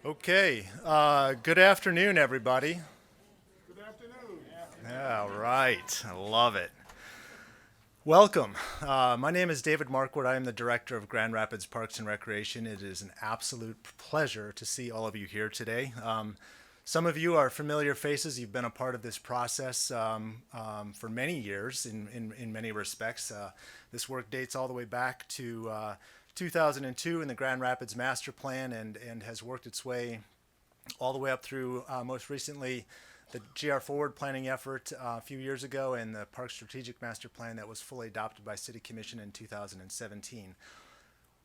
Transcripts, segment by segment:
Okay, good afternoon, everybody. Good afternoon. Yeah, all right, I love it. Welcome. My name is David Markwood. I am the Director of Grand Rapids Parks and Recreation. It is an absolute pleasure to see all of you here today. Some of you are familiar faces. You've been a part of this process for many years in many respects. This work dates all the way back to 2002 in the Grand Rapids Master Plan and has worked its way all the way up through most recently the GR Forward planning effort a few years ago and the Park Strategic Master Plan that was fully adopted by City Commission in 2017.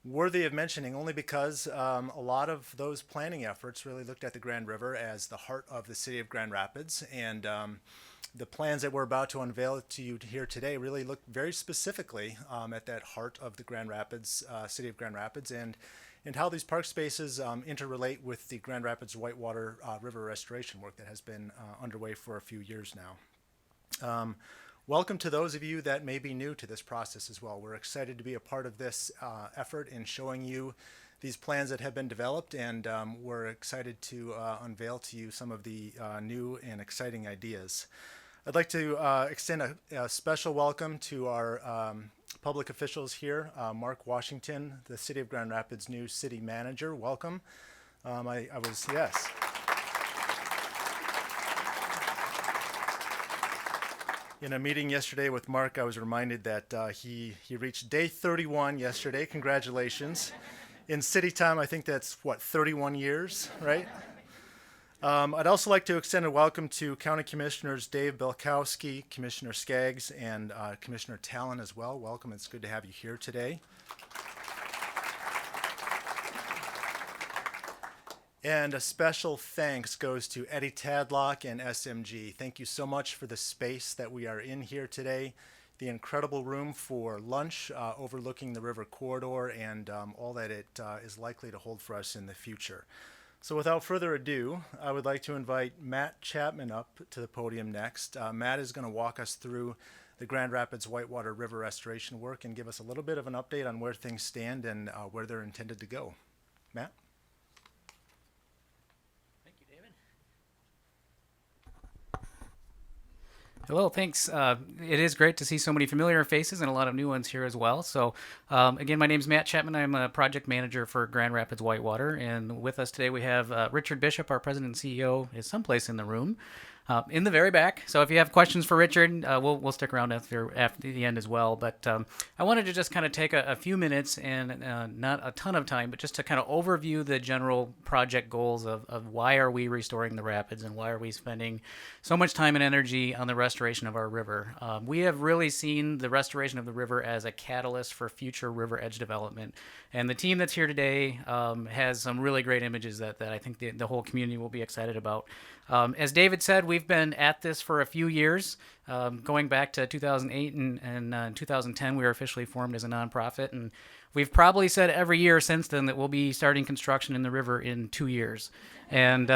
Worthy of mentioning only because a lot of those planning efforts really looked at the Grand River as the heart of the city of Grand Rapids, and the plans that we're about to unveil to you here today really look very specifically at that heart of the Grand Rapids, city of Grand Rapids, and how these park spaces interrelate with the Grand Rapids Whitewater River restoration work that has been underway for a few years now. Welcome to those of you that may be new to this process as well. We're excited to be a part of this effort in showing you these plans that have been developed, and we're excited to unveil to you some of the new and exciting ideas. I'd like to extend a special welcome to our public officials here. Mark Washington, the City of Grand Rapids' new city manager. Welcome. Yes. In a meeting yesterday with Mark, I was reminded that he reached day 31 yesterday. Congratulations. In city time, I think that's, 31 years, right? I'd also like to extend a welcome to County Commissioners Dave Belkowski, Commissioner Skaggs, and Commissioner Talon as well. Welcome. It's good to have you here today. And a special thanks goes to Eddie Tadlock and SMG. Thank you so much for the space that we are in here today, the incredible room for lunch overlooking the river corridor, and all that it is likely to hold for us in the future. So without further ado, I would like to invite Matt Chapman up to the podium next. Matt is going to walk us through the Grand Rapids Whitewater River restoration work and give us a little bit of an update on where things stand and where they're intended to go. Matt? Hello, thanks. It is great to see so many familiar faces and a lot of new ones here as well. So, again, my name is Matt Chapman. I'm a project manager for Grand Rapids Whitewater, and with us today we have Richard Bishop, our president and CEO, is someplace in the room, in the very back. So, if you have questions for Richard, we'll stick around after the end as well. But I wanted to just kind of take a few minutes and not a ton of time, but just to kind of overview the general project goals of why are we restoring the rapids and why are we spending so much time and energy on the restoration of our river. We have really seen the restoration of the river as a catalyst for future river edge development. And the team that's here today has some really great images that I think the whole community will be excited about. As David said, we've been at this for a few years, going back to 2008 and 2010. We were officially formed as a nonprofit, and we've probably said every year since then that we'll be starting construction in the river in 2 years. And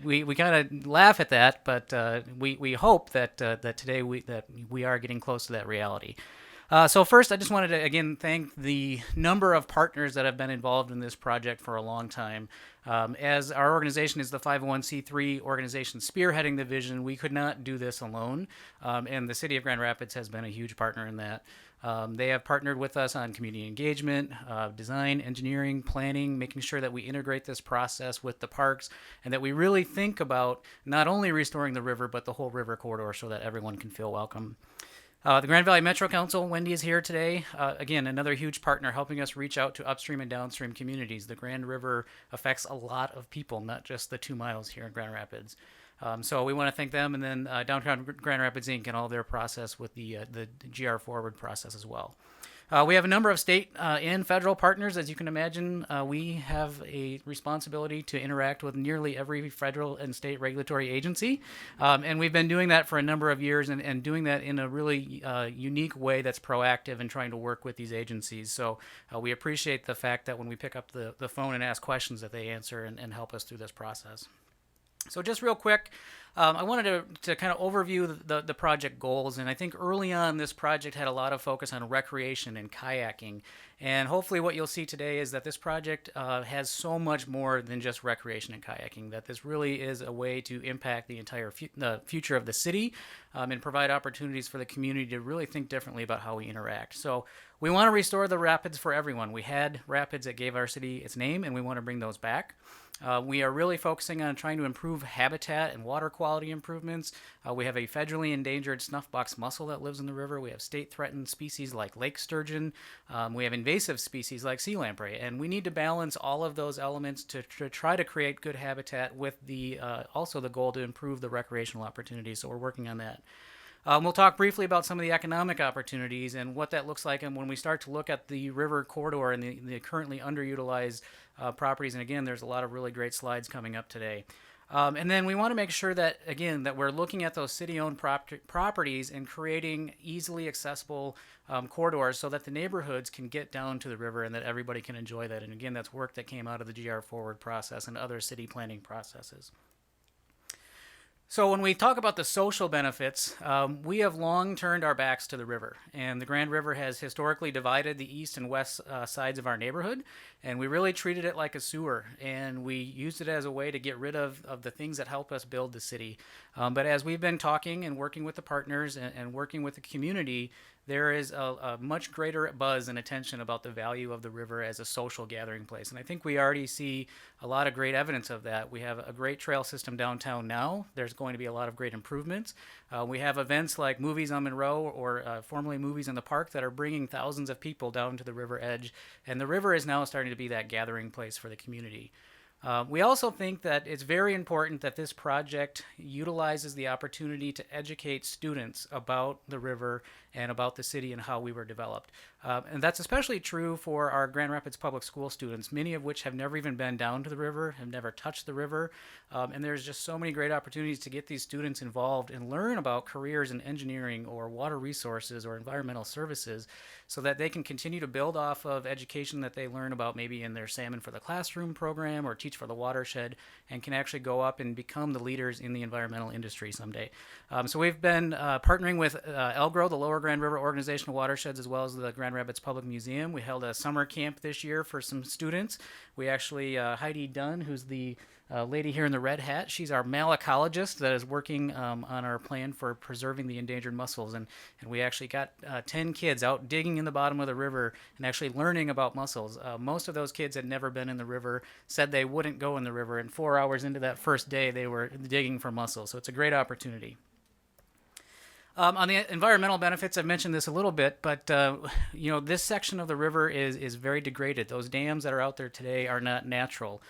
we kind of laugh at that, but we hope that today we are getting close to that reality. So first, I just wanted to, again, thank the number of partners that have been involved in this project for a long time. As our organization is the 501c3 organization spearheading the vision, we could not do this alone, and the City of Grand Rapids has been a huge partner in that. They have partnered with us on community engagement, design, engineering, planning, making sure that we integrate this process with the parks and that we really think about not only restoring the river, but the whole river corridor so that everyone can feel welcome. The Grand Valley Metro Council, Wendy is here today. Again, another huge partner helping us reach out to upstream and downstream communities. The Grand River affects a lot of people, not just the 2 miles here in Grand Rapids. So we want to thank them, and then Downtown Grand Rapids Inc. and all their process with the GR Forward process as well. We have a number of state and federal partners. As you can imagine, we have a responsibility to interact with nearly every federal and state regulatory agency. And we've been doing that for a number of years and doing that in a really unique way that's proactive and trying to work with these agencies. So we appreciate the fact that when we pick up the phone and ask questions that they answer and help us through this process. So just real quick, I wanted to kind of overview the project goals, and I think early on this project had a lot of focus on recreation and kayaking, and hopefully what you'll see today is that this project has so much more than just recreation and kayaking, that this really is a way to impact the entire the future of the city and provide opportunities for the community to really think differently about how we interact. So we want to restore the rapids for everyone. We had rapids that gave our city its name, and we want to bring those back. We are really focusing on trying to improve habitat and water quality improvements. We have a federally endangered snuffbox mussel that lives in the river. We have state-threatened species like lake sturgeon. We have invasive species like sea lamprey. And we need to balance all of those elements to try to create good habitat with the also the goal to improve the recreational opportunities. So we're working on that. We'll talk briefly about some of the economic opportunities and what that looks like, and when we start to look at the river corridor and the currently underutilized properties. And again, there's a lot of really great slides coming up today. And then we want to make sure that, again, that we're looking at those city-owned properties and creating easily accessible corridors so that the neighborhoods can get down to the river and that everybody can enjoy that. And again, that's work that came out of the GR Forward process and other city planning processes. So when we talk about the social benefits, we have long turned our backs to the river, and the Grand River has historically divided the east and west sides of our neighborhood, and we really treated it like a sewer, and we used it as a way to get rid of the things that help us build the city. But as we've been talking and working with the partners and working with the community, there is a much greater buzz and attention about the value of the river as a social gathering place. And I think we already see a lot of great evidence of that. We have a great trail system downtown now. There's going to be a lot of great improvements. We have events like Movies on Monroe or formerly Movies in the Park that are bringing thousands of people down to the river edge. And the river is now starting to be that gathering place for the community. We also think that it's very important that this project utilizes the opportunity to educate students about the river and about the city and how we were developed. And that's especially true for our Grand Rapids Public School students, many of which have never even been down to the river, have never touched the river. And there's just so many great opportunities to get these students involved and learn about careers in engineering or water resources or environmental services so that they can continue to build off of education that they learn about maybe in their Salmon for the Classroom program or Teach for the Watershed, and can actually go up and become the leaders in the environmental industry someday. So we've been partnering with ELGRO, the Lower Grand River Organizational Watersheds, as well as the Grand Rapids Public Museum. We held a summer camp this year for some students. We actually, Heidi Dunn, who's the lady here in the red hat, she's our malacologist that is working on our plan for preserving the endangered mussels. And we actually got 10 kids out digging in the bottom of the river and actually learning about mussels. Most of those kids had never been in the river, said they wouldn't go in the river, and 4 hours into that first day, they were digging for mussels. So it's a great opportunity. On the environmental benefits, I've mentioned this a little bit, but this section of the river is very degraded. Those dams that are out there today are not natural.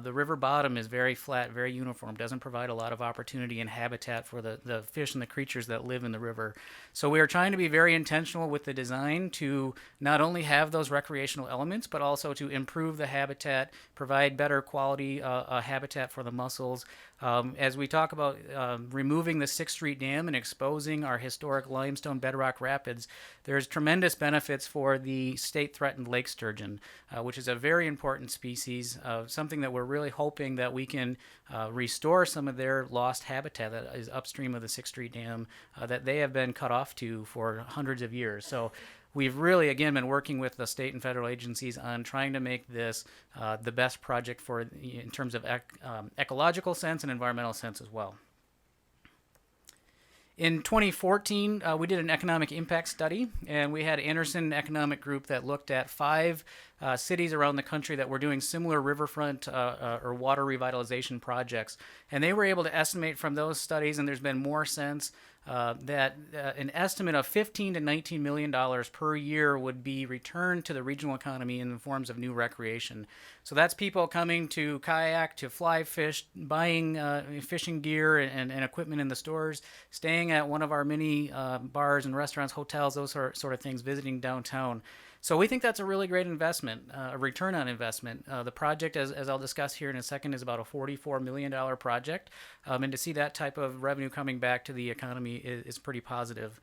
The river bottom is very flat, very uniform, doesn't provide a lot of opportunity and habitat for the fish and the creatures that live in the river. So we are trying to be very intentional with the design to not only have those recreational elements, but also to improve the habitat, provide better quality habitat for the mussels. As we talk about removing the 6th Street Dam and exposing our historic limestone bedrock rapids, there's tremendous benefits for the state-threatened lake sturgeon, which is a very important species, something that we're really hoping that we can restore some of their lost habitat that is upstream of the 6th Street Dam that they have been cut off to for hundreds of years. So we've really, again, been working with the state and federal agencies on trying to make this the best project in terms of ecological sense and environmental sense as well. In 2014, we did an economic impact study, and we had Anderson Economic Group that looked at 5 cities around the country that were doing similar riverfront or water revitalization projects. And they were able to estimate from those studies, and there's been more since, that an estimate of $15 to $19 million per year would be returned to the regional economy in the forms of new recreation. So that's people coming to kayak, to fly fish, buying fishing gear and equipment in the stores, staying at one of our many bars and restaurants, hotels, those sort of things, visiting downtown. So we think that's a really great investment, a return on investment. The project, as I'll discuss here in a second, is about a $44 million project. And to see that type of revenue coming back to the economy is pretty positive.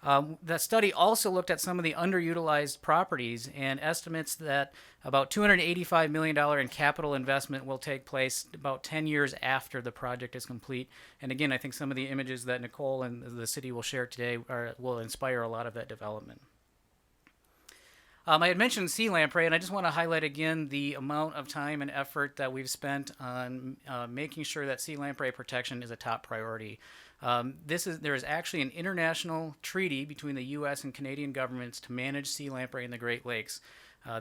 The study also looked at some of the underutilized properties and estimates that about $285 million in capital investment will take place about 10 years after the project is complete. And again, I think some of the images that Nicole and the city will share today will inspire a lot of that development. I had mentioned sea lamprey, and I just want to highlight again the amount of time and effort that we've spent on making sure that sea lamprey protection is a top priority. There is actually an international treaty between the U.S. and Canadian governments to manage sea lamprey in the Great Lakes.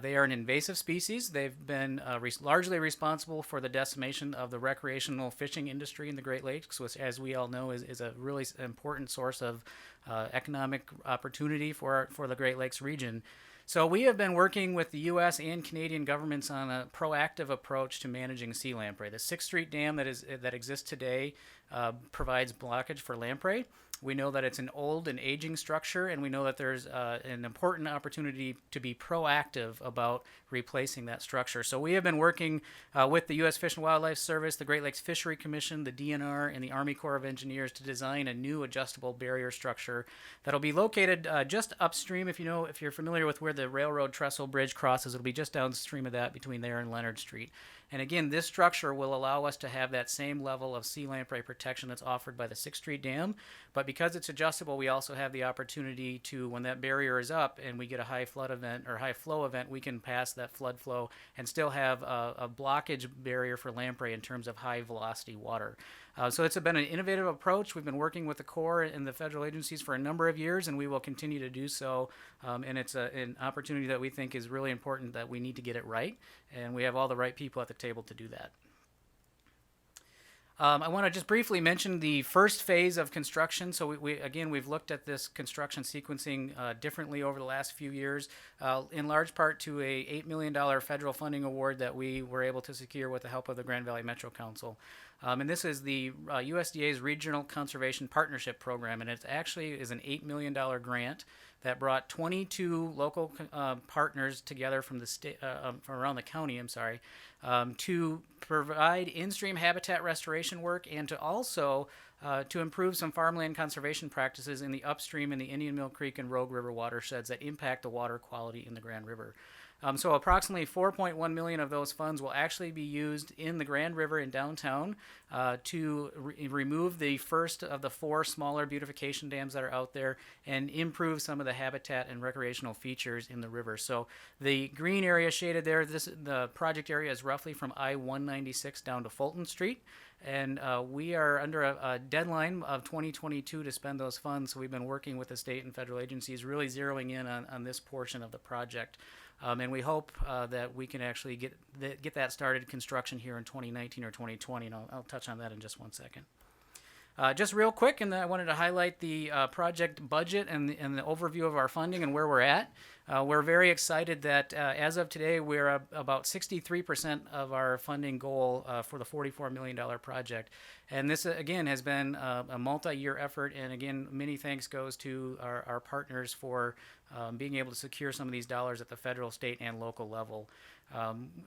They are an invasive species. They've been largely responsible for the decimation of the recreational fishing industry in the Great Lakes, which, as we all know, is a really important source of economic opportunity for the Great Lakes region. So we have been working with the U.S. and Canadian governments on a proactive approach to managing sea lamprey. The 6th Street Dam that exists today provides blockage for lamprey. We know that it's an old and aging structure, and we know that there's an important opportunity to be proactive about replacing that structure. So we have been working with the U.S. Fish and Wildlife Service, the Great Lakes Fishery Commission, the DNR, and the Army Corps of Engineers to design a new adjustable barrier structure that'll be located just upstream. If you're familiar with where the railroad trestle bridge crosses, it'll be just downstream of that between there and Leonard Street. And again, this structure will allow us to have that same level of sea lamprey protection that's offered by the 6th Street Dam. But because it's adjustable, we also have the opportunity to, when that barrier is up and we get a high flood event or high flow event, we can pass that flood flow and still have a blockage barrier for lamprey in terms of high velocity water. So it's been an innovative approach. We've been working with the Corps and the federal agencies for a number of years, and we will continue to do so. And it's an opportunity that we think is really important, that we need to get it right, and we have all the right people at the table to do that. I want to just briefly mention the first phase of construction. So we've looked at this construction sequencing differently over the last few years, in large part to a $8 million federal funding award that we were able to secure with the help of the Grand Valley Metro Council. And this is the USDA's Regional Conservation Partnership Program, and it actually is an $8 million grant that brought 22 local partners together from the state, from around the county, to provide in-stream habitat restoration work and to also to improve some farmland conservation practices in the upstream in the Indian Mill Creek and Rogue River watersheds that impact the water quality in the Grand River. So approximately $4.1 million of those funds will actually be used in the Grand River in downtown to remove the first of the 4 smaller beautification dams that are out there and improve some of the habitat and recreational features in the river. So the green area shaded there, the project area is roughly from I-196 down to Fulton Street. And we are under a deadline of 2022 to spend those funds. So we've been working with the state and federal agencies, really zeroing in on this portion of the project. And we hope that we can actually get that started construction here in 2019 or 2020. And I'll touch on that in just one second. Just real quick, and I wanted to highlight the project budget and the overview of our funding and where we're at. We're very excited that as of today, we're about 63% of our funding goal for the $44 million project. And this, again, has been a multi-year effort. And again, many thanks goes to our partners for being able to secure some of these dollars at the federal, state, and local level.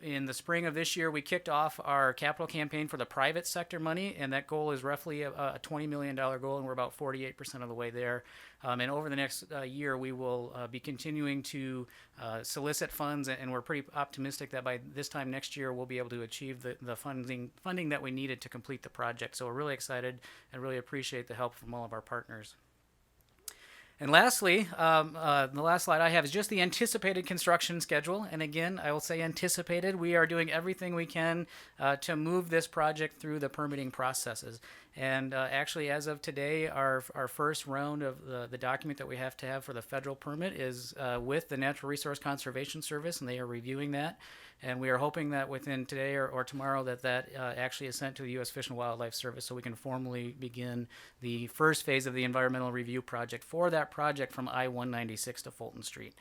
In the spring of this year, we kicked off our capital campaign for the private sector money, and that goal is roughly a $20 million goal, and we're about 48% of the way there. And over the next year, we will be continuing to solicit funds, and we're pretty optimistic that by this time next year, we'll be able to achieve the funding that we needed to complete the project. So we're really excited and really appreciate the help from all of our partners. And lastly, the last slide I have is just the anticipated construction schedule. And again, I will say anticipated. We are doing everything we can to move this project through the permitting processes. And actually, as of today, our first round of the document that we have to have for the federal permit is with the Natural Resource Conservation Service, and they are reviewing that. And we are hoping that within today or tomorrow that actually is sent to the U.S. Fish and Wildlife Service so we can formally begin the first phase of the environmental review project for that project from I-196 to Fulton Street.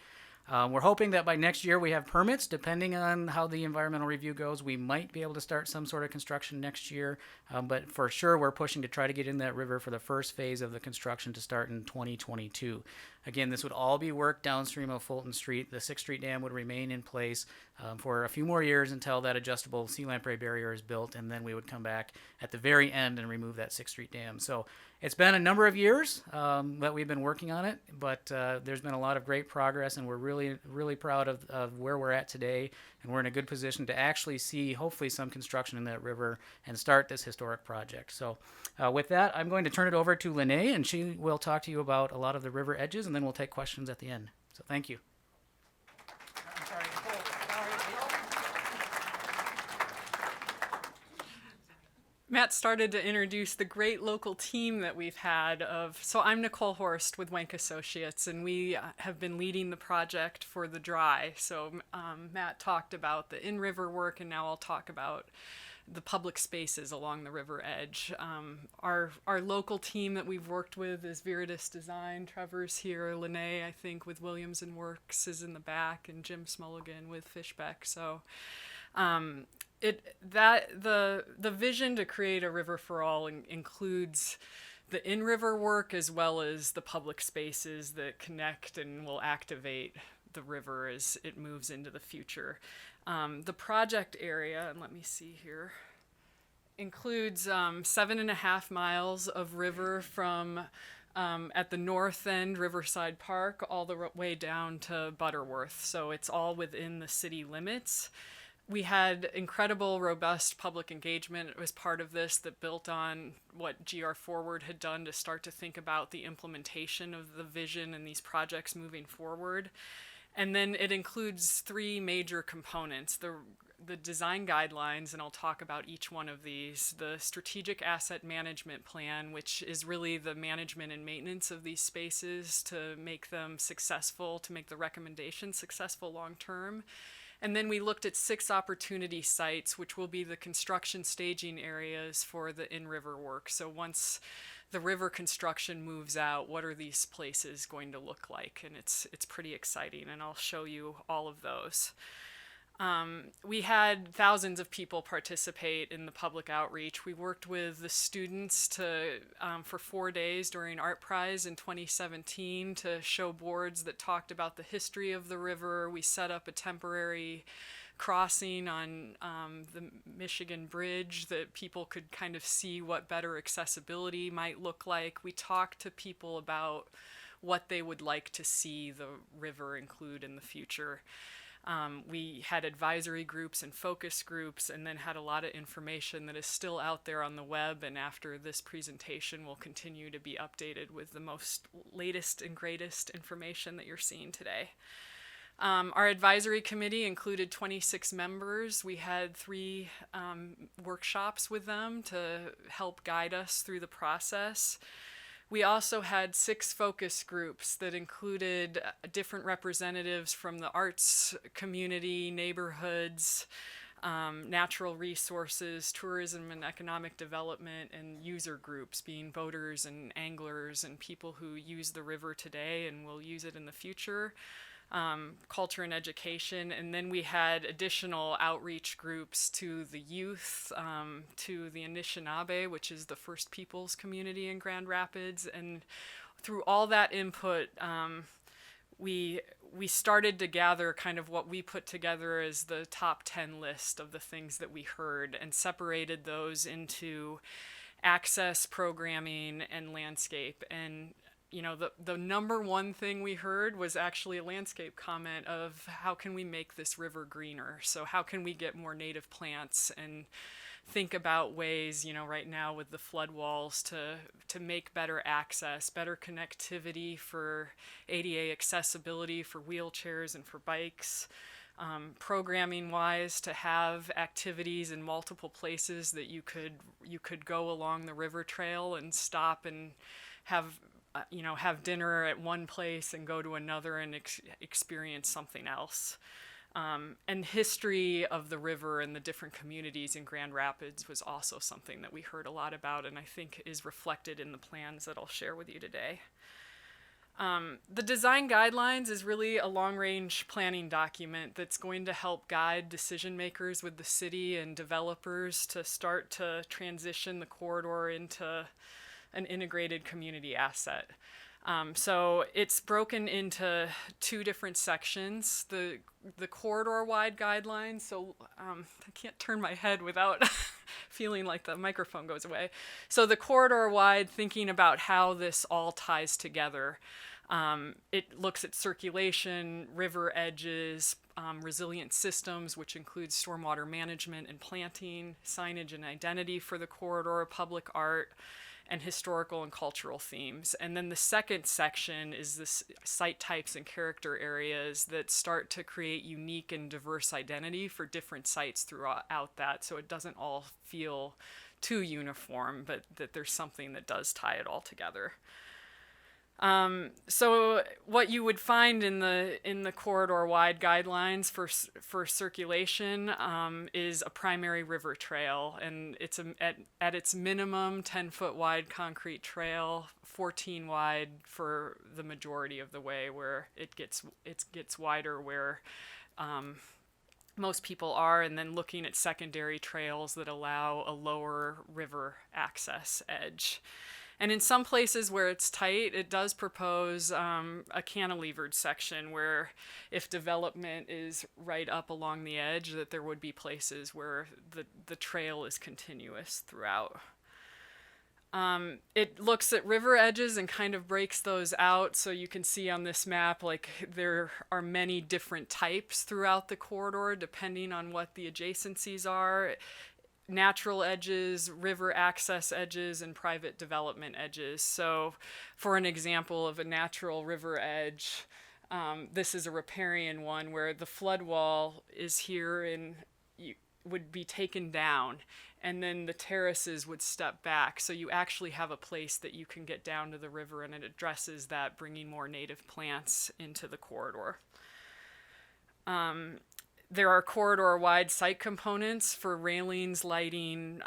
We're hoping that by next year we have permits. Depending on how the environmental review goes, we might be able to start some sort of construction next year. But for sure, we're pushing to try to get in that river for the first phase of the construction to start in 2022. Again, this would all be work downstream of Fulton Street. The 6th Street Dam would remain in place for a few more years until that adjustable sea lamprey barrier is built, and then we would come back at the very end and remove that 6th Street Dam. So it's been a number of years that we've been working on it, but there's been a lot of great progress, and we're really, really proud of where we're at today, and we're in a good position to actually see, hopefully, some construction in that river and start this historic project. So with that, I'm going to turn it over to Lene, and she will talk to you about a lot of the river edges, and then we'll take questions at the end. So thank you. Matt started to introduce the great local team that we've had so I'm Nicole Horst with Wenck Associates, and we have been leading the project for the dry. So Matt talked about the in-river work, and now I'll talk about the public spaces along the river edge. Our local team that we've worked with is Viridis Design. Trevor's here. Lene, I think, with Williams and Works is in the back, and Jim Smulligan with Fishbeck. So the vision to create a river for all includes the in-river work as well as the public spaces that connect and will activate the river as it moves into the future. The project area, and let me see here, includes 7.5 miles of river from at the north end, Riverside Park, all the way down to Butterworth. So it's all within the city limits. We had incredible, robust public engagement. It was part of this that built on what GR Forward had done to start to think about the implementation of the vision and these projects moving forward. And then it includes 3 major components. The design guidelines, and I'll talk about each one of these. The strategic asset management plan, which is really the management and maintenance of these spaces to make them successful, to make the recommendations successful long term. And then we looked at 6 opportunity sites, which will be the construction staging areas for the in-river work. So once the river construction moves out, what are these places going to look like? And it's pretty exciting, and I'll show you all of those. We had thousands of people participate in the public outreach. We worked with the students for 4 days during Art Prize in 2017 to show boards that talked about the history of the river. We set up a temporary crossing on the Michigan Bridge that people could kind of see what better accessibility might look like. We talked to people about what they would like to see the river include in the future. We had advisory groups and focus groups, and then had a lot of information that is still out there on the web, and after this presentation will continue to be updated with the most latest and greatest information that you're seeing today. Our advisory committee included 26 members. We had 3 workshops with them to help guide us through the process. We also had 6 focus groups that included different representatives from the arts community, neighborhoods, natural resources, tourism and economic development, and user groups, being boaters and anglers and people who use the river today and will use it in the future. Culture and education, and then we had additional outreach groups to the youth, to the Anishinaabe, which is the First Peoples community in Grand Rapids, and through all that input, we started to gather kind of what we put together as the top 10 list of the things that we heard, and separated those into access, programming, and landscape. And you know, the number one thing we heard was actually a landscape comment of how can we make this river greener? So how can we get more native plants and think about ways, you know, right now with the flood walls to make better access, better connectivity for ADA accessibility for wheelchairs and for bikes. Programming wise, to have activities in multiple places that you could go along the river trail and stop and have dinner at one place and go to another and experience something else. And history of the river and the different communities in Grand Rapids was also something that we heard a lot about, and I think is reflected in the plans that I'll share with you today. The design guidelines is really a long-range planning document that's going to help guide decision makers with the city and developers to start to transition the corridor into an integrated community asset. So it's broken into two different sections. The corridor-wide guidelines. So I can't turn my head without feeling like the microphone goes away. So the corridor-wide, thinking about how this all ties together. It looks at circulation, river edges, resilient systems, which includes stormwater management and planting, signage and identity for the corridor, public art, and historical and cultural themes. And then the second section is this site types and character areas that start to create unique and diverse identity for different sites throughout that, so it doesn't all feel too uniform, but that there's something that does tie it all together. So what you would find in the corridor-wide guidelines for circulation is a primary river trail, and it's at its minimum 10-foot wide concrete trail, 14 wide for the majority of the way, where it gets wider where most people are, and then looking at secondary trails that allow a lower river access edge. And in some places where it's tight, it does propose a cantilevered section where if development is right up along the edge, that there would be places where the trail is continuous throughout. It looks at river edges and kind of breaks those out. So you can see on this map, like there are many different types throughout the corridor, depending on what the adjacencies are. Natural edges, river access edges, and private development edges. So for an example of a natural river edge, this is a riparian one where the flood wall is here and would be taken down, and then the terraces would step back. So you actually have a place that you can get down to the river, and it addresses that, bringing more native plants into the corridor. There are corridor-wide site components for railings, lighting,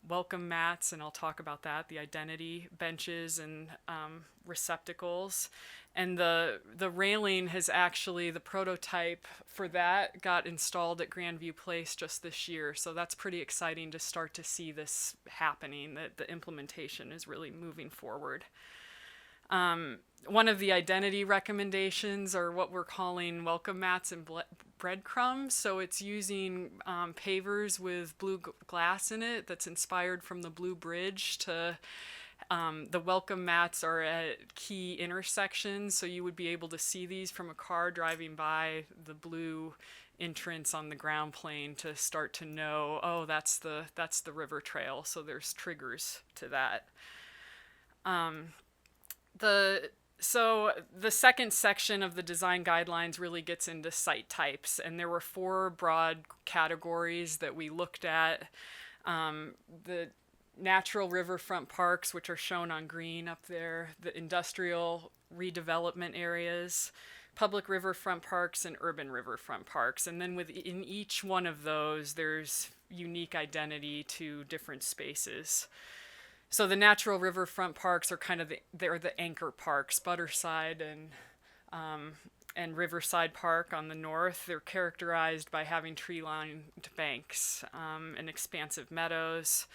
welcome mats, and I'll talk about that, the identity benches and receptacles. And the railing has actually, the prototype for that got installed at Grandview Place just this year. So that's pretty exciting to start to see this happening, that the implementation is really moving forward. One of the identity recommendations are what we're calling welcome mats and breadcrumbs. So it's using pavers with blue glass in it that's inspired from the Blue Bridge to the welcome mats are at key intersections. So you would be able to see these from a car driving by the blue entrance on the ground plane to start to know, oh, that's the river trail. So there's triggers to that. So the second section of the design guidelines really gets into site types, and there were 4 broad categories that we looked at. The natural riverfront parks, which are shown on green up there, the industrial redevelopment areas, public riverfront parks, and urban riverfront parks. And then within each one of those, there's unique identity to different spaces. So the natural riverfront parks are kind of they're the anchor parks, Butterside and Riverside Park on the north. They're characterized by having tree-lined banks and expansive meadows.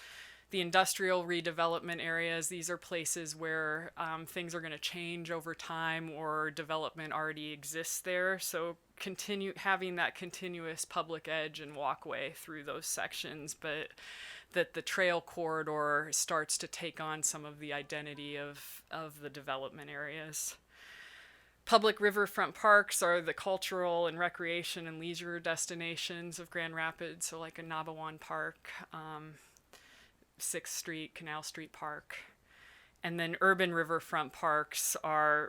The industrial redevelopment areas, these are places where things are going to change over time or development already exists there. So having that continuous public edge and walkway through those sections, but that the trail corridor starts to take on some of the identity of the development areas. Public riverfront parks are the cultural and recreation and leisure destinations of Grand Rapids, so like a Nabawan Park, 6th Street, Canal Street Park. And then urban riverfront parks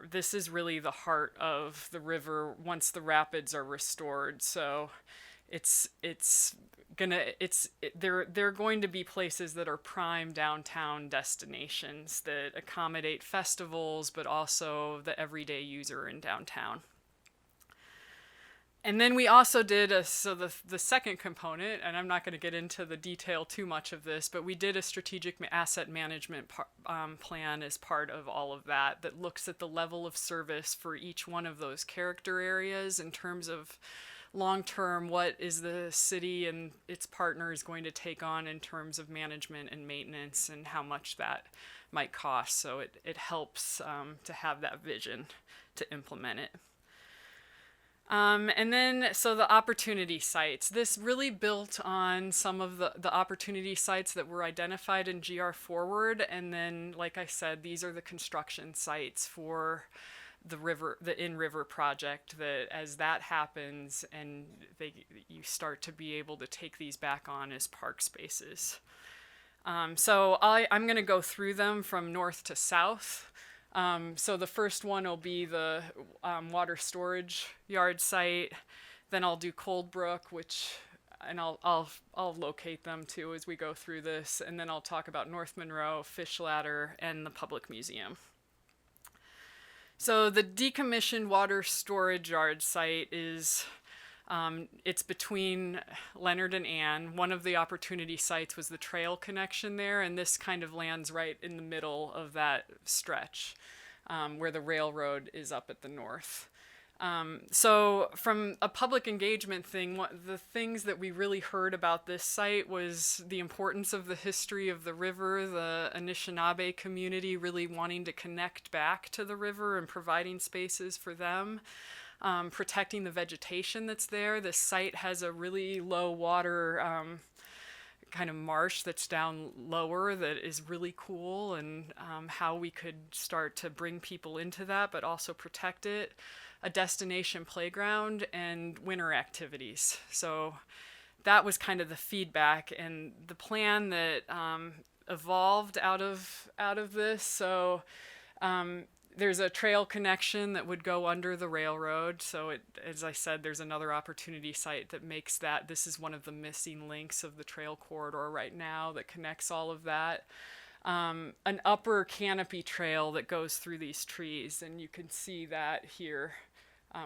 this is really the heart of the river once the rapids are restored. So they're going to be places that are prime downtown destinations that accommodate festivals, but also the everyday user in downtown. And then we also did the second component, and I'm not going to get into the detail too much of this, but we did a strategic asset management plan as part of all of that looks at the level of service for each one of those character areas in terms of long-term, what is the city and its partners going to take on in terms of management and maintenance, and how much that might cost. So it helps to have that vision to implement it. And then, so the opportunity sites. This really built on some of the opportunity sites that were identified in GR Forward. And then, like I said, these are the construction sites for the in-river project, that as that happens and you start to be able to take these back on as park spaces. So I'm going to go through them from north to south. So the first one will be the water storage yard site. Then I'll do Coldbrook, and I'll locate them too as we go through this. And then I'll talk about North Monroe, Fish Ladder, and the Public Museum. So the decommissioned water storage yard site is, it's between Leonard and Ann. One of the opportunity sites was the trail connection there, and this kind of lands right in the middle of that stretch where the railroad is up at the north. So from a public engagement thing, the things that we really heard about this site was the importance of the history of the river, the Anishinaabe community really wanting to connect back to the river and providing spaces for them. Protecting the vegetation that's there. This site has a really low water kind of marsh that's down lower that is really cool, and how we could start to bring people into that but also protect it. A destination playground and winter activities. So that was kind of the feedback and the plan that evolved out of this. So there's a trail connection that would go under the railroad. So as I said, there's another opportunity site that makes that. This is one of the missing links of the trail corridor right now that connects all of that. An upper canopy trail that goes through these trees, and you can see that here.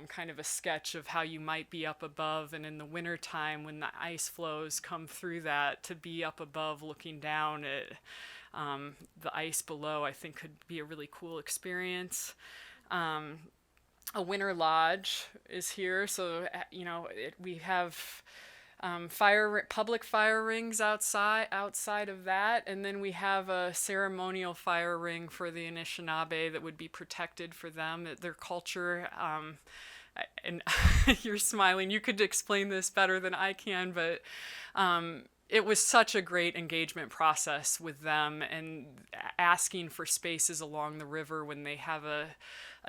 Kind of a sketch of how you might be up above, and in the wintertime when the ice flows come through that, to be up above looking down at the ice below, I think could be a really cool experience. A winter lodge is here, so we have public fire rings outside of that, and then we have a ceremonial fire ring for the Anishinaabe that would be protected for them, their culture. And you're smiling, you could explain this better than I can, but it was such a great engagement process with them, and asking for spaces along the river when they have a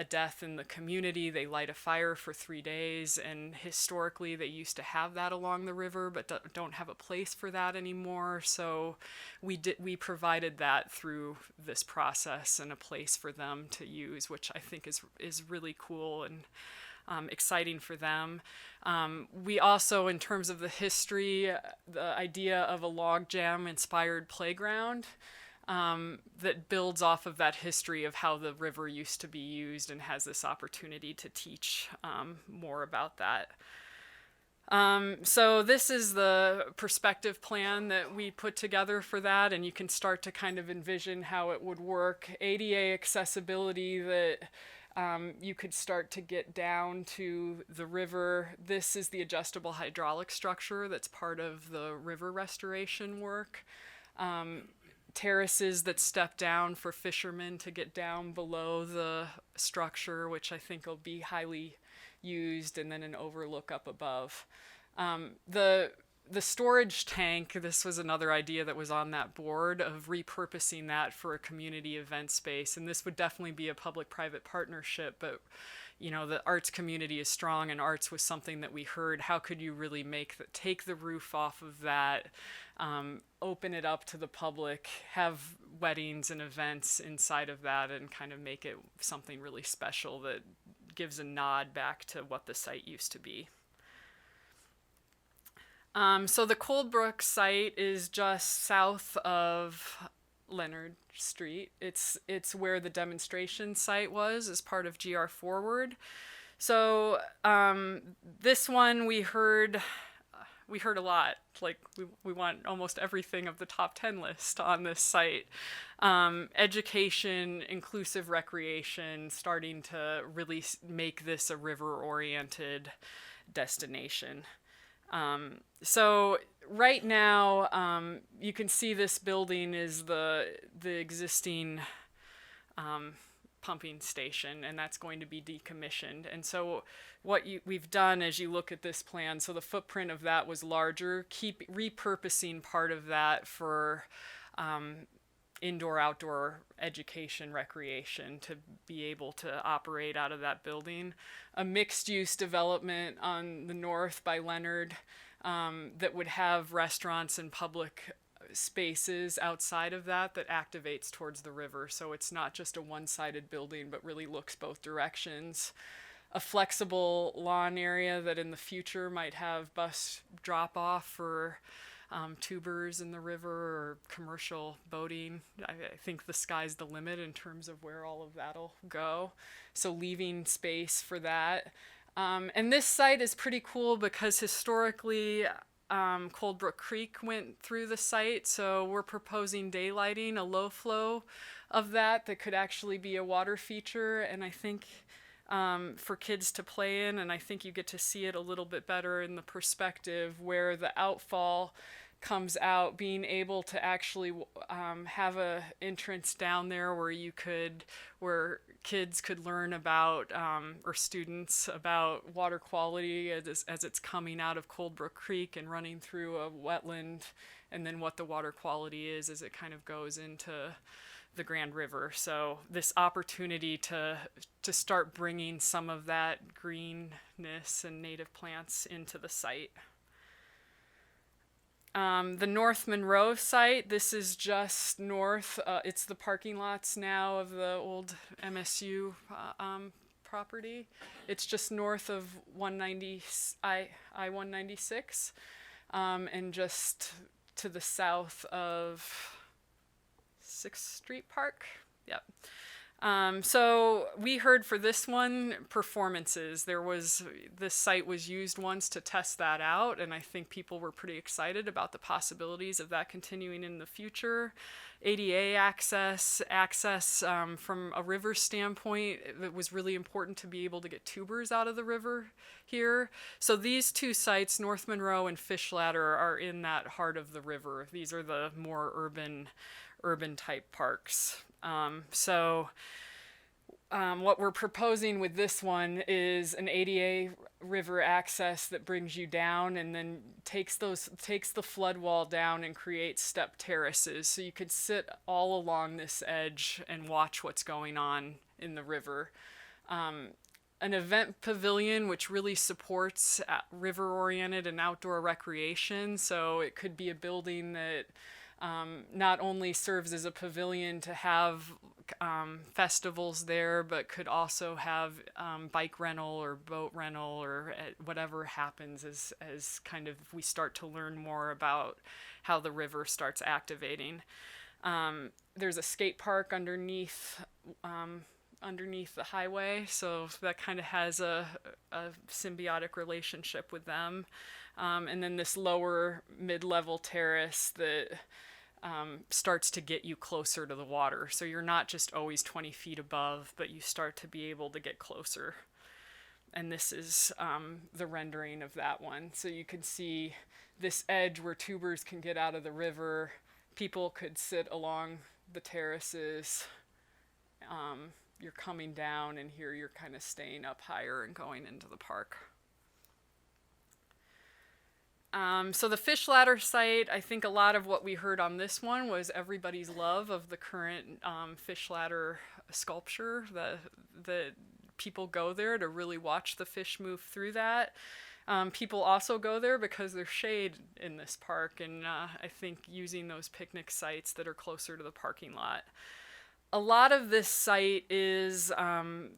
death in the community. They light a fire for 3 days, and historically they used to have that along the river, but don't have a place for that anymore. So we provided that through this process, and a place for them to use, which I think is really cool and exciting for them. We also, in terms of the history, the idea of a logjam inspired playground that builds off of that history of how the river used to be used, and has this opportunity to teach more about that. So this is the perspective plan that we put together for that, and you can start to kind of envision how it would work. ADA accessibility, that you could start to get down to the river. This is the adjustable hydraulic structure that's part of the river restoration work. Terraces that step down for fishermen to get down below the structure, which I think will be highly used, and then an overlook up above. The storage tank, this was another idea that was on that board, of repurposing that for a community event space. And this would definitely be a public-private partnership, but the arts community is strong, and arts was something that we heard. How could you really take the roof off of that, open it up to the public, have weddings and events inside of that, and kind of make it something really special that gives a nod back to what the site used to be. So the Coldbrook site is just south of Leonard Street. It's where the demonstration site was as part of GR Forward. So this one we heard a lot. Like we want almost everything of the top 10 list on this site. Education, inclusive recreation, starting to really make this a river-oriented destination. So right now, you can see this building is the existing pumping station, and that's going to be decommissioned. And so what we've done as you look at this plan, so the footprint of that was larger, keep repurposing part of that for indoor outdoor education recreation to be able to operate out of that building. A mixed use development on the north by Leonard that would have restaurants and public spaces outside of that activates towards the river. So it's not just a one-sided building, but really looks both directions. A flexible lawn area that in the future might have bus drop off for tubers in the river or commercial boating. I think the sky's the limit in terms of where all of that'll go. So leaving space for that. And this site is pretty cool because historically Coldbrook Creek went through the site, so we're proposing daylighting, a low flow of that could actually be a water feature, and I think for kids to play in, and I think you get to see it a little bit better in the perspective where the outfall comes out, being able to actually have a entrance down there where kids could learn about, or students, about water quality as it's coming out of Coldbrook Creek and running through a wetland, and then what the water quality is as it kind of goes into the Grand River. So this opportunity to start bringing some of that greenness and native plants into the site. The North Monroe site, this is just north. It's the parking lots now of the old MSU property. It's just north of I-196 and just to the south of 6th Street Park. Yep. So we heard for this one performances. This site was used once to test that out, and I think people were pretty excited about the possibilities of that continuing in the future. ADA access from a river standpoint, it was really important to be able to get tubers out of the river here. So these two sites, North Monroe and Fish Ladder, are in that heart of the river. These are the more urban type parks. What we're proposing with this one is an ADA river access that brings you down and then takes the flood wall down and creates step terraces. So you could sit all along this edge and watch what's going on in the river. An event pavilion which really supports river-oriented and outdoor recreation. So it could be a building that not only serves as a pavilion to have festivals there, but could also have bike rental or boat rental or whatever happens as kind of we start to learn more about how the river starts activating. There's a skate park underneath the highway, so that kind of has a symbiotic relationship with them. And then this lower mid-level terrace that starts to get you closer to the water. So you're not just always 20 feet above, but you start to be able to get closer. And this is the rendering of that one. So you can see this edge where tubers can get out of the river. People could sit along the terraces. You're coming down, and here you're kind of staying up higher and going into the park. So the Fish Ladder site, I think a lot of what we heard on this one was everybody's love of the current fish ladder sculpture. The people go there to really watch the fish move through that. People also go there because there's shade in this park, and I think using those picnic sites that are closer to the parking lot. A lot of this site is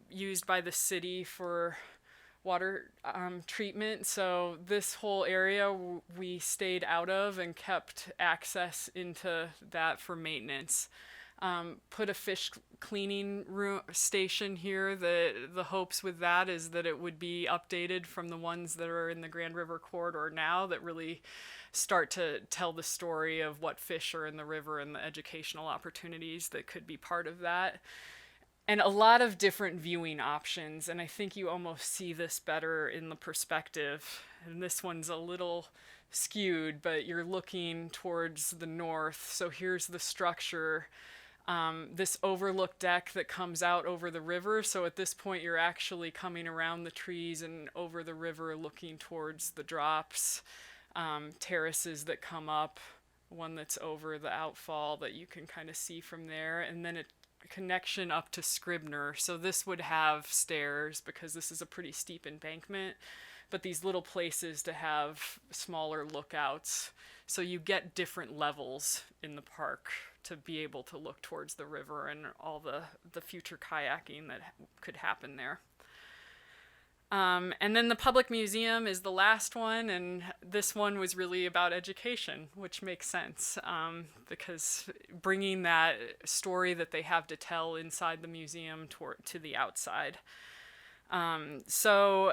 used by the city for water treatment, so this whole area we stayed out of and kept access into that for maintenance. Put a fish cleaning station here. The hopes with that is that it would be updated from the ones that are in the Grand River corridor now that really start to tell the story of what fish are in the river and the educational opportunities that could be part of that. and a lot of different viewing options. And I think you almost see this better in the perspective. And this one's a little skewed, but you're looking towards the north. So here's the structure, this overlook deck that comes out over the river. So at this point, you're actually coming around the trees and over the river looking towards the drops, terraces that come up, one that's over the outfall that you can kind of see from there. And then a connection up to Scribner. So this would have stairs because this is a pretty steep embankment, but these little places to have smaller lookouts. So you get different levels in the park to be able to look towards the river and all the future kayaking that could happen there. And then the public museum is the last one, and this one was really about education, which makes sense, because bringing that story that they have to tell inside the museum to the outside. So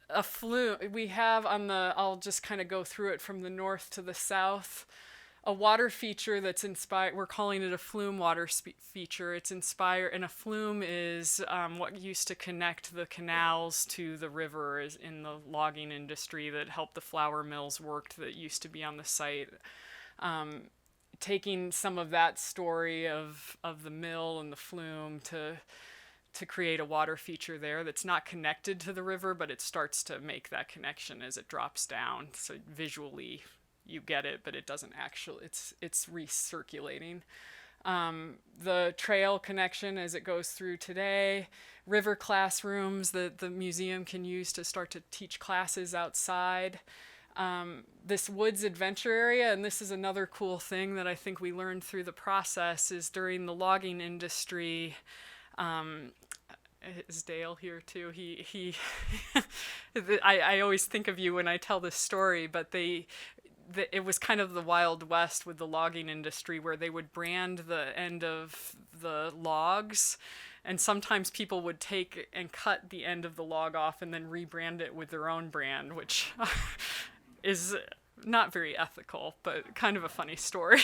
a flume, we have on the, I'll just kind of go through it from the north to the south, a water feature that's inspired, we're calling it a flume water feature. It's inspired, and a flume is what used to connect the canals to the river is in the logging industry that helped the flour mills worked that used to be on the site. Taking some of that story of the mill and the flume to create a water feature there that's not connected to the river, but it starts to make that connection as it drops down. So visually, you get it, but it doesn't actually, it's recirculating. The trail connection as it goes through today, river classrooms that the museum can use to start to teach classes outside. This woods adventure area, and this is another cool thing that I think we learned through the process, is during the logging industry, is Dale here too? He I always think of you when I tell this story, but it was kind of the Wild West with the logging industry where they would brand the end of the logs, and sometimes people would take and cut the end of the log off and then rebrand it with their own brand, which is not very ethical, but kind of a funny story.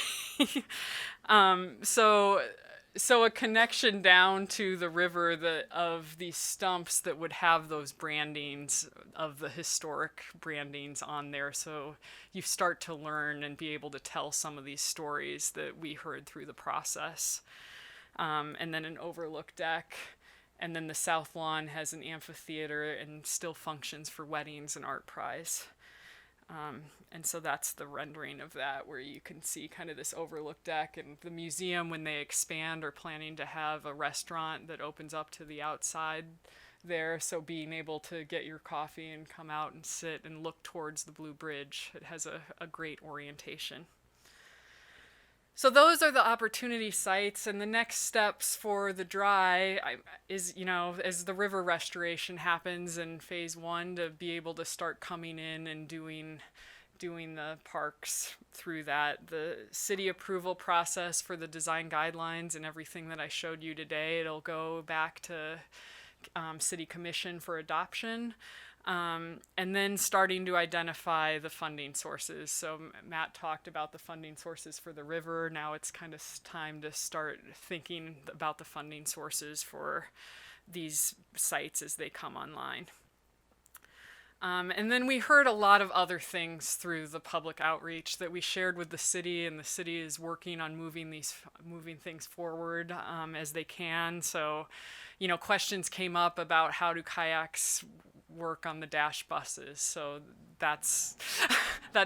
So a connection down to the river of these stumps that would have those brandings of the historic brandings on there. So you start to learn and be able to tell some of these stories that we heard through the process. And then an overlook deck. And then the South Lawn has an amphitheater and still functions for weddings and art prize. And so that's the rendering of that, where you can see kind of this overlook deck. And the museum, when they expand, are planning to have a restaurant that opens up to the outside there. So being able to get your coffee and come out and sit and look towards the Blue Bridge, it has a great orientation. So those are the opportunity sites, and the next steps for the dry is, as the river restoration happens in phase 1, to be able to start coming in and doing the parks through that. The city approval process for the design guidelines and everything that I showed you today, it'll go back to city commission for adoption. And then starting to identify the funding sources. So Matt talked about the funding sources for the river. Now it's kind of time to start thinking about the funding sources for these sites as they come online. And then we heard a lot of other things through the public outreach that we shared with the city, and the city is working on moving things forward as they can. So, questions came up about how do kayaks work on the dash buses. So that's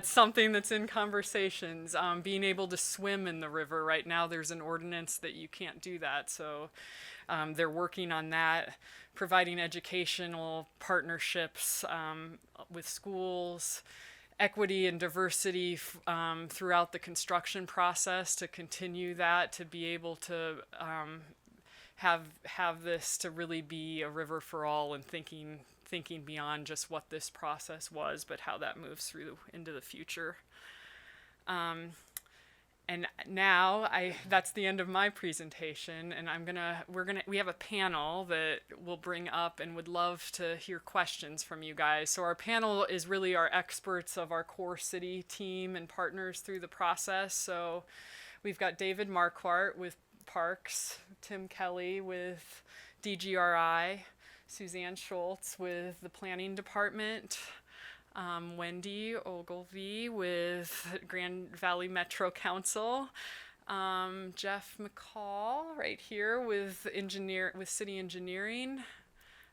something that's in conversations. Being able to swim in the river. Right now there's an ordinance that you can't do that. So they're working on that, providing educational partnerships with schools, equity and diversity throughout the construction process to continue that, to be able to have this to really be a river for all, and thinking beyond just what this process was, but how that moves through into the future. And now that's the end of my presentation, and we have a panel that we'll bring up and would love to hear questions from you guys. So our panel is really our experts of our core city team and partners through the process. So we've got David Marquardt with Parks, Tim Kelly with DGRI, Suzanne Schultz with the Planning Department, Wendy Ogilvy with Grand Valley Metro Council, Jeff McCall right here with City Engineering.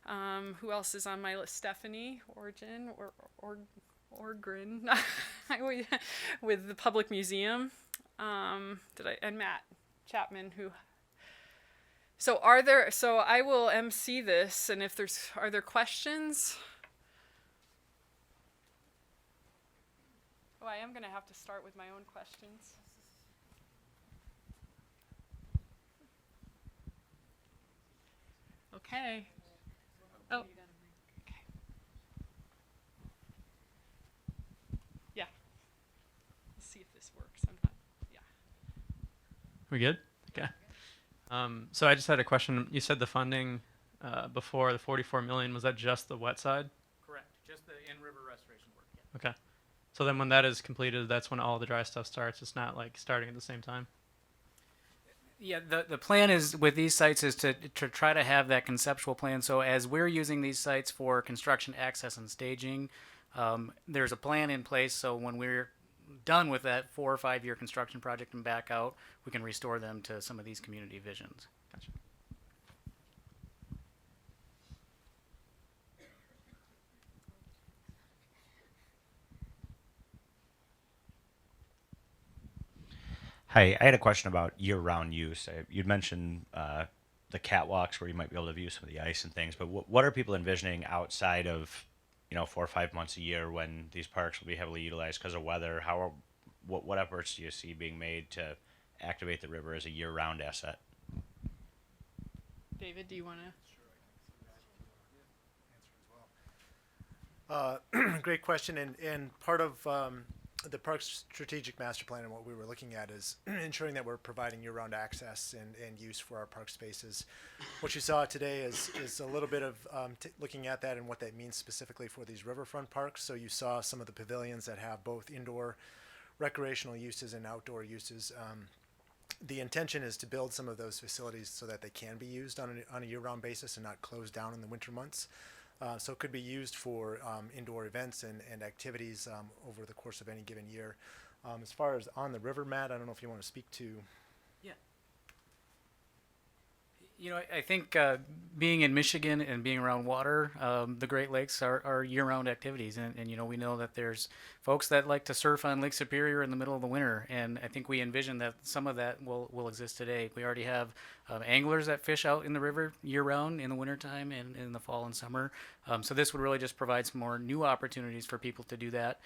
Who else is on my list? Stephanie Orgren with the Public Museum. And Matt Chapman who. So I will MC this, and if are there questions? Oh, I am going to have to start with my own questions. Okay. Oh. Okay. Yeah. Let's see if this works. Yeah. We good? Okay. So I just had a question. You said the funding before, the 44 million, was that just the wet side? Correct. Just the in-river restoration work. Yeah. Okay. So then when that is completed, that's when all the dry stuff starts. It's not like starting at the same time. Yeah, the plan is with these sites is to try to have that conceptual plan. So as we're using these sites for construction access and staging, there's a plan in place. So when we're done with that 4 or 5 year construction project and back out, we can restore them to some of these community visions. Gotcha. Hi, I had a question about year-round use. You'd mentioned the catwalks where you might be able to view some of the ice and things, but what are people envisioning outside of, 4 or 5 months a year when these parks will be heavily utilized because of weather? What efforts do you see being made to activate the river as a year-round asset? David, do you want to? Great question, and part of the park's strategic master plan and what we were looking at is ensuring that we're providing year-round access and use for our park spaces. What you saw today is a little bit of looking at that and what that means specifically for these riverfront parks. So you saw some of the pavilions that have both indoor recreational uses and outdoor uses. The intention is to build some of those facilities so that they can be used on a year-round basis and not closed down in the winter months. So it could be used for indoor events and activities over the course of any given year. As far as on the river, Matt, I don't know if you want to speak to. Yeah. I think being in Michigan and being around water, the Great Lakes are year-round activities. And we know that there's folks that like to surf on Lake Superior in the middle of the winter. And I think we envision that some of that will exist today. We already have anglers that fish out in the river year-round in the wintertime and in the fall and summer. So this would really just provide some more new opportunities for people to do that.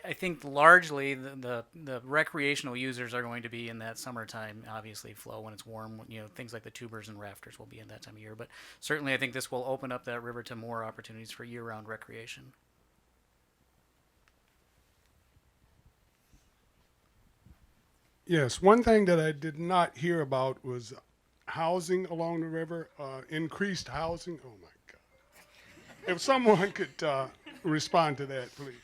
I think largely the recreational users are going to be in that summertime, obviously, flow when it's warm. Things like the tubers and rafters will be in that time of year. But certainly I think this will open up that river to more opportunities for year-round recreation. Yes, one thing that I did not hear about was housing along the river, increased housing. Oh my God. If someone could respond to that, please.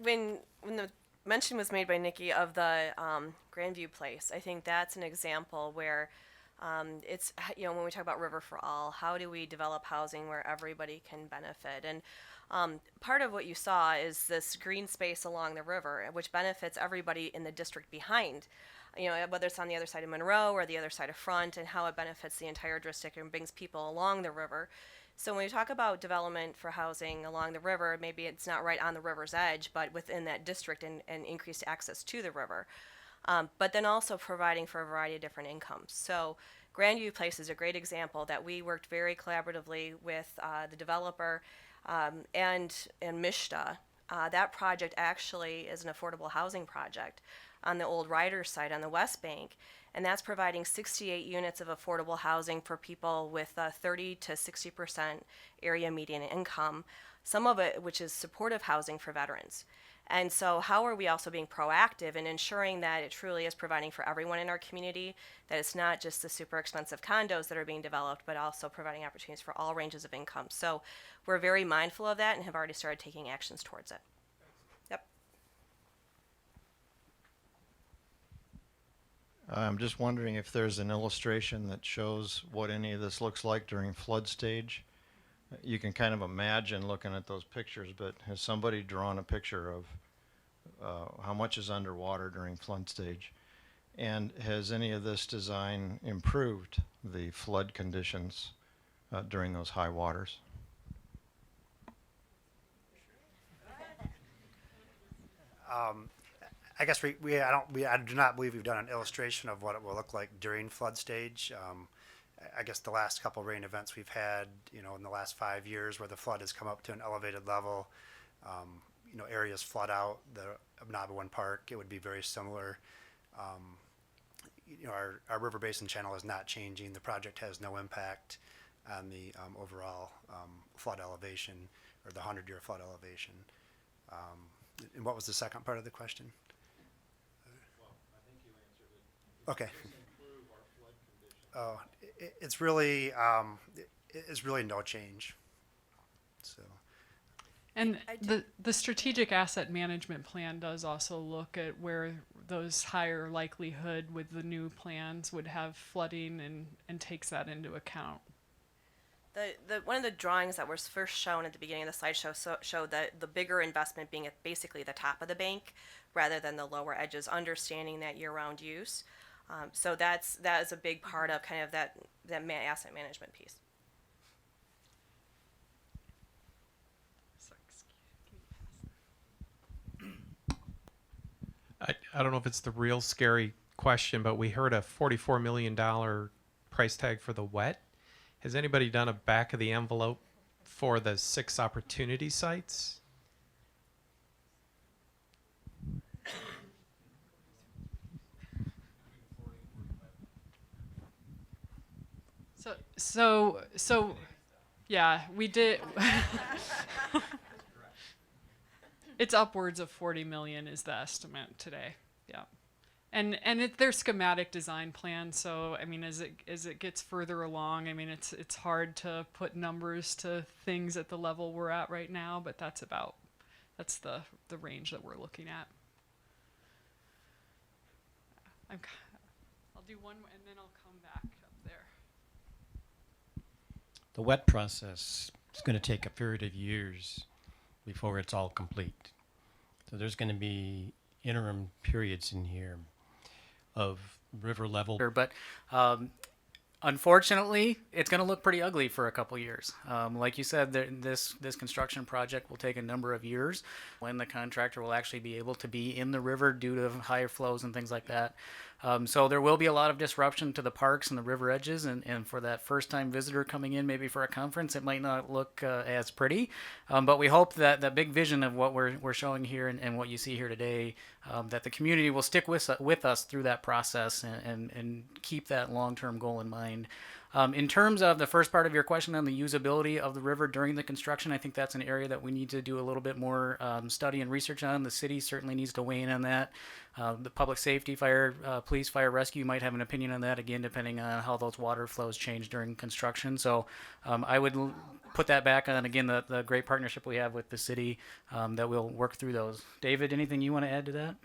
When the mention was made by Nikki of the Grandview Place, I think that's an example where it's, when we talk about River for All, how do we develop housing where everybody can benefit? And part of what you saw is this green space along the river, which benefits everybody in the district behind, whether it's on the other side of Monroe or the other side of Front, and how it benefits the entire district and brings people along the river. So when we talk about development for housing along the river, maybe it's not right on the river's edge, but within that district and increased access to the river. But then also providing for a variety of different incomes. So Grandview Place is a great example that we worked very collaboratively with the developer and Mishta. That project actually is an affordable housing project on the old Ryder site on the West Bank. And that's providing 68 units of affordable housing for people with 30 to 60% area median income, some of it which is supportive housing for veterans. And so how are we also being proactive in ensuring that it truly is providing for everyone in our community, that it's not just the super expensive condos that are being developed, but also providing opportunities for all ranges of income. So we're very mindful of that and have already started taking actions towards it. Yep. I'm just wondering if there's an illustration that shows what any of this looks like during flood stage. You can kind of imagine looking at those pictures, but has somebody drawn a picture of how much is underwater during flood stage? And has any of this design improved the flood conditions during those high waters? I guess I do not believe we've done an illustration of what it will look like during flood stage. I guess the last couple rain events we've had, in the last 5 years where the flood has come up to an elevated level, areas flood out, the Abnabawan Park, it would be very similar. Our river basin channel is not changing. The project has no impact on the overall flood elevation or the 100-year flood elevation. And what was the second part of the question? Okay. Oh, it's really no change. So. And the strategic asset management plan does also look at where those higher likelihood with the new plans would have flooding and takes that into account. One of the drawings that was first shown at the beginning of the slideshow showed that the bigger investment being at basically the top of the bank rather than the lower edges, understanding that year-round use. So that is a big part of kind of that asset management piece. I don't know if it's the real scary question, but we heard a $44 million price tag for the wet. Has anybody done a back of the envelope for the 6 opportunity sites? So yeah, we did. It's upwards of 40 million is the estimate today. Yeah. And they're schematic design plans, so I mean, as it gets further along, I mean, it's hard to put numbers to things at the level we're at right now, but that's the range that we're looking at. I'll do one, and then I'll come back up there. The wet process is going to take a period of years before it's all complete. So there's going to be interim periods in here of river level. But unfortunately, it's going to look pretty ugly for a couple years. Like you said, this construction project will take a number of years when the contractor will actually be able to be in the river due to higher flows and things like that. So there will be a lot of disruption to the parks and the river edges, and for that first-time visitor coming in, maybe for a conference, it might not look as pretty. But we hope that that big vision of what we're showing here and what you see here today, that the community will stick with us through that process and keep that long-term goal in mind. In terms of the first part of your question on the usability of the river during the construction, I think that's an area that we need to do a little bit more study and research on. The city certainly needs to weigh in on that. The public safety, fire, police, fire rescue might have an opinion on that, again, depending on how those water flows change during construction. So I would put that back on, again, the great partnership we have with the city that we'll work through those. David, anything you want to add to that?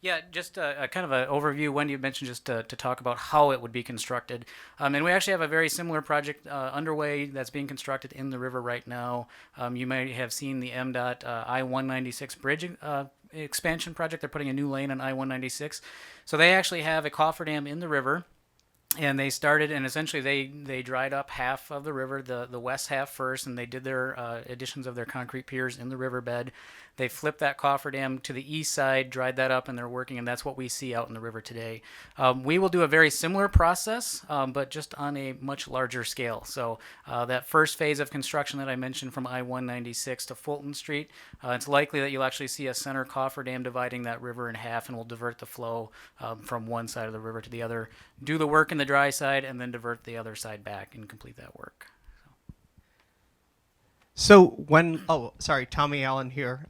Yeah, just a kind of an overview. Wendy, you mentioned just to talk about how it would be constructed. And we actually have a very similar project underway that's being constructed in the river right now. You may have seen the MDOT I-196 bridge expansion project. They're putting a new lane on I-196. So they actually have a cofferdam in the river. And they started, and essentially they dried up half of the river, the west half first, and they did their additions of their concrete piers in the riverbed. They flipped that cofferdam to the east side, dried that up, and they're working, and that's what we see out in the river today. We will do a very similar process, but just on a much larger scale. So that first phase of construction that I mentioned from I-196 to Fulton Street, it's likely that you'll actually see a center cofferdam dividing that river in half, and will divert the flow from one side of the river to the other, do the work in the dry side, and then divert the other side back and complete that work. So Tommy Allen here.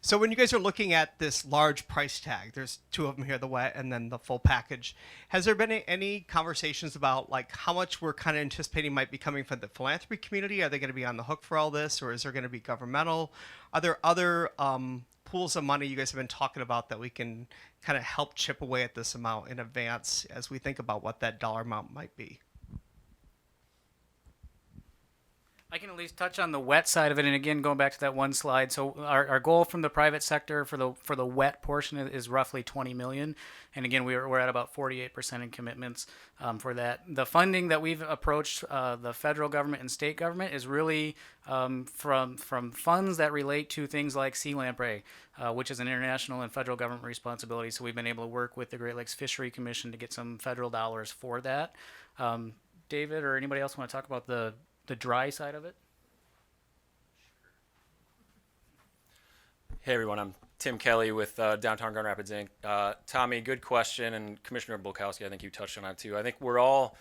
So when you guys are looking at this large price tag, there's 2 of them here, the wet and then the full package. Has there been any conversations about like how much we're kind of anticipating might be coming from the philanthropy community? Are they going to be on the hook for all this, or is there going to be governmental? Are there other pools of money you guys have been talking about that we can kind of help chip away at this amount in advance as we think about what that dollar amount might be? I can at least touch on the wet side of it, and again, going back to that one slide. So our goal from the private sector for the wet portion is roughly 20 million, and again, we're at about 48% in commitments for that. The funding that we've approached the federal government and state government is really from funds that relate to things like Sea Lamprey, which is an international and federal government responsibility. So we've been able to work with the Great Lakes Fishery Commission to get some federal dollars for that. David or anybody else want to talk about the dry side of it? Hey everyone, I'm Tim Kelly with Downtown Grand Rapids Inc. Tommy, good question, and Commissioner Bulkowski, I think you touched on it too. I think we're all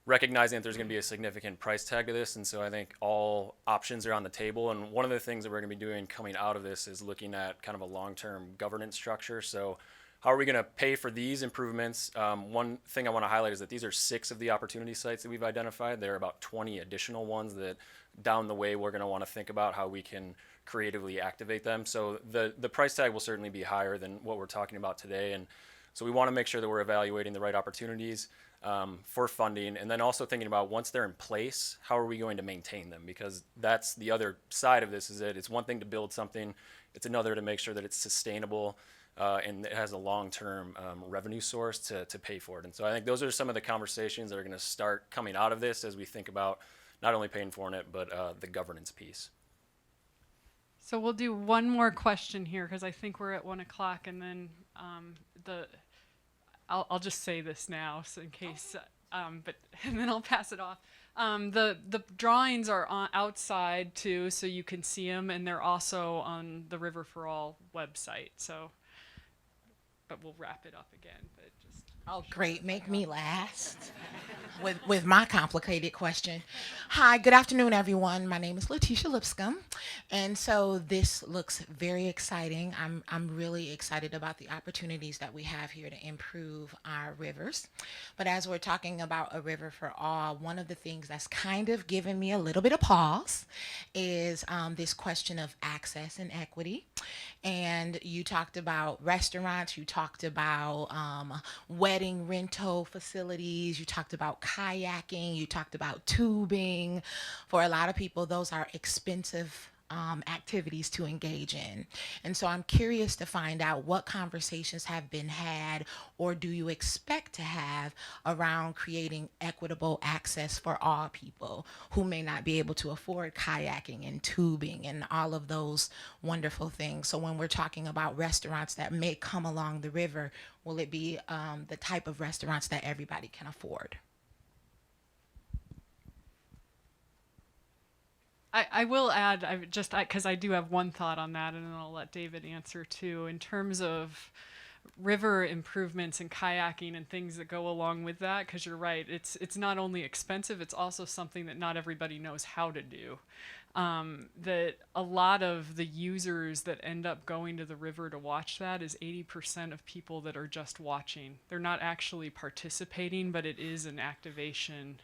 recognizing that there's going to be a significant price tag to this, and so I think all options are on the table. And one of the things that we're going to be doing coming out of this is looking at kind of a long-term governance structure. So how are we going to pay for these improvements? One thing I want to highlight is that these are 6 of the opportunity sites that we've identified. There are about 20 additional ones that down the way we're going to want to think about how we can creatively activate them. So the price tag will certainly be higher than what we're talking about today. And so we want to make sure that we're evaluating the right opportunities for funding, and then also thinking about once they're in place, how are we going to maintain them? Because that's the other side of this, is that it's one thing to build something, it's another to make sure that it's sustainable and it has a long-term revenue source to pay for it. And so I think those are some of the conversations that are going to start coming out of this as we think about not only paying for it, but the governance piece. So we'll do one more question here because I think we're at 1 o'clock, and then I'll just say this now, so in case, but and then I'll pass it off. The drawings are outside too, so you can see them, and they're also on the River for All website. So, but we'll wrap it up again. But just oh, great! Make me last with my complicated question. Hi, good afternoon, everyone. My name is Letitia Lipscomb, and so this looks very exciting. I'm really excited about the opportunities that we have here to improve our rivers. But as we're talking about a river for all, one of the things that's kind of given me a little bit of pause is this question of access and equity. And you talked about restaurants, you talked about wedding rental facilities, you talked about kayaking, you talked about tubing. For a lot of people, those are expensive activities to engage in. And so I'm curious to find out what conversations have been had or do you expect to have around creating equitable access for all people who may not be able to afford kayaking and tubing and all of those wonderful things. So when we're talking about restaurants that may come along the river, will it be the type of restaurants that everybody can afford? I will add, because I do have one thought on that, and then I'll let David answer too. In terms of river improvements and kayaking and things that go along with that, because you're right, it's not only expensive, it's also something that not everybody knows how to do. That a lot of the users that end up going to the river to watch that is 80% of people that are just watching. They're not actually participating, but it is an activation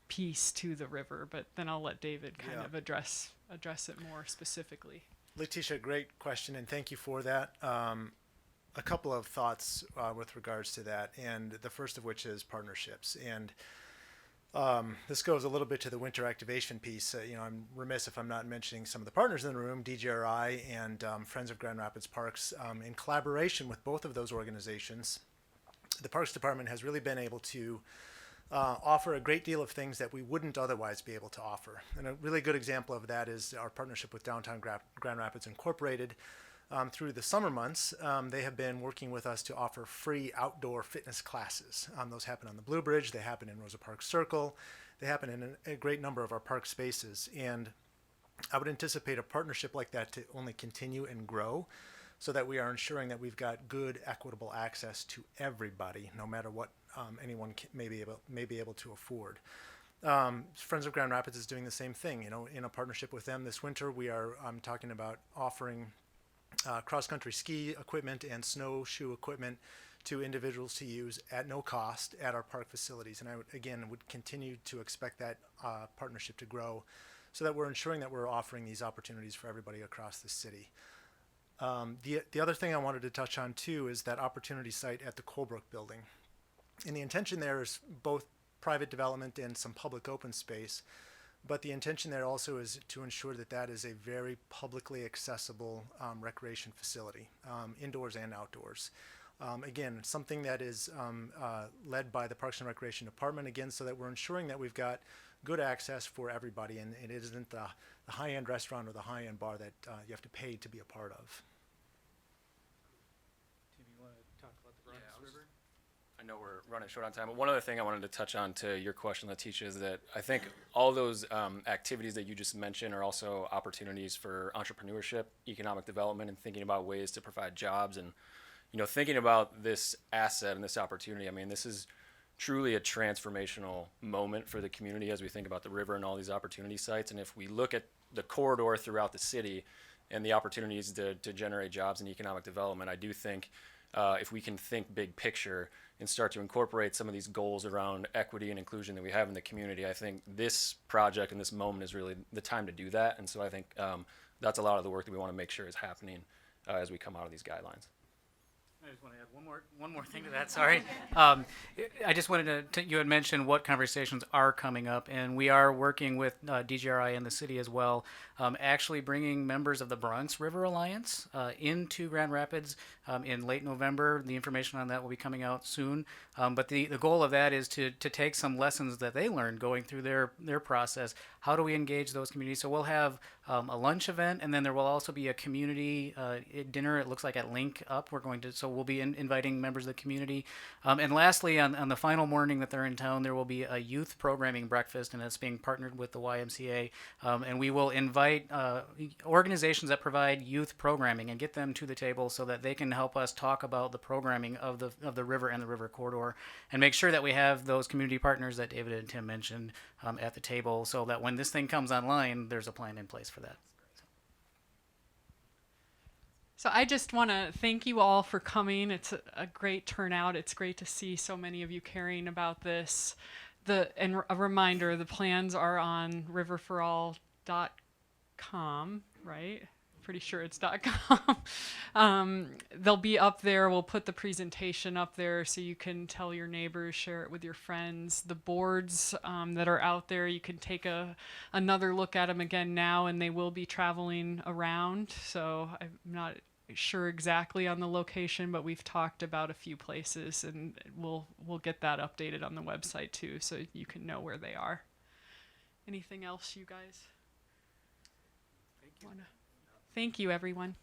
piece to the river. But then I'll let David kind of address it more specifically. Letitia, great question, and thank you for that. A couple of thoughts with regards to that, and the first of which is partnerships. And this goes a little bit to the winter activation piece. I'm remiss if I'm not mentioning some of the partners in the room, DGRI and Friends of Grand Rapids Parks. In collaboration with both of those organizations, the Parks Department has really been able to offer a great deal of things that we wouldn't otherwise be able to offer. And a really good example of that is our partnership with Downtown Grand Rapids Incorporated. Through the summer months, they have been working with us to offer free outdoor fitness classes. Those happen on the Blue Bridge, they happen in Rosa Parks Circle, they happen in a great number of our park spaces. And I would anticipate a partnership like that to only continue and grow, so that we are ensuring that we've got good, equitable access to everybody, no matter what anyone may be able to afford. Friends of Grand Rapids is doing the same thing. In a partnership with them this winter, we are talking about offering cross-country ski equipment and snowshoe equipment to individuals to use at no cost at our park facilities. And I would continue to expect that partnership to grow, so that we're ensuring that we're offering these opportunities for everybody across the city. The other thing I wanted to touch on too is that opportunity site at the Coldbrook building. And the intention there is both private development and some public open space, but the intention there also is to ensure that that is a very publicly accessible recreation facility, indoors and outdoors. Again, something that is led by the Parks and Recreation Department, again, so that we're ensuring that we've got good access for everybody, and it isn't the high-end restaurant or the high-end bar that you have to pay to be a part of. Tim, you want to talk about the Bronx River? I know we're running short on time, but one other thing I wanted to touch on to your question, Letitia, is that I think all those activities that you just mentioned are also opportunities for entrepreneurship, economic development, and thinking about ways to provide jobs. And, you know, thinking about this asset and this opportunity, I mean, this is truly a transformational moment for the community as we think about the river and all these opportunity sites. And if we look at the corridor throughout the city and the opportunities to generate jobs and economic development, I do think if we can think big picture and start to incorporate some of these goals around equity and inclusion that we have in the community, I think this project and this moment is really the time to do that. And so I think that's a lot of the work that we want to make sure is happening as we come out of these guidelines. I just want to add one more thing to that. Sorry, I just wanted to. You had mentioned what conversations are coming up, and we are working with DGRI and the city as well. Actually, bringing members of the Bronx River Alliance into Grand Rapids in late November. The information on that will be coming out soon. But the goal of that is to take some lessons that they learned going through their process. How do we engage those communities? So we'll have a lunch event, and then there will also be a community dinner. It looks like at Link Up. So we'll be inviting members of the community. And lastly, on the final morning that they're in town, there will be a youth programming breakfast, and it's being partnered with the YMCA. And we will invite organizations that provide youth programming and get them to the table so that they can help us talk about the programming of the river and the river corridor, and make sure that we have those community partners that David and Tim mentioned at the table, so that when this thing comes online, there's a plan in place for that. So I just want to thank you all for coming. It's a great turnout. It's great to see so many of you caring about this. And a reminder, the plans are on riverforall.com, right? Pretty sure it's .com. They'll be up there. We'll put the presentation up there so you can tell your neighbors, share it with your friends. The boards that are out there, you can take another look at them again now, and they will be traveling around. So I'm not sure exactly on the location, but we've talked about a few places, and we'll get that updated on the website too, so you can know where they are. Anything else, you guys? Thank you, everyone.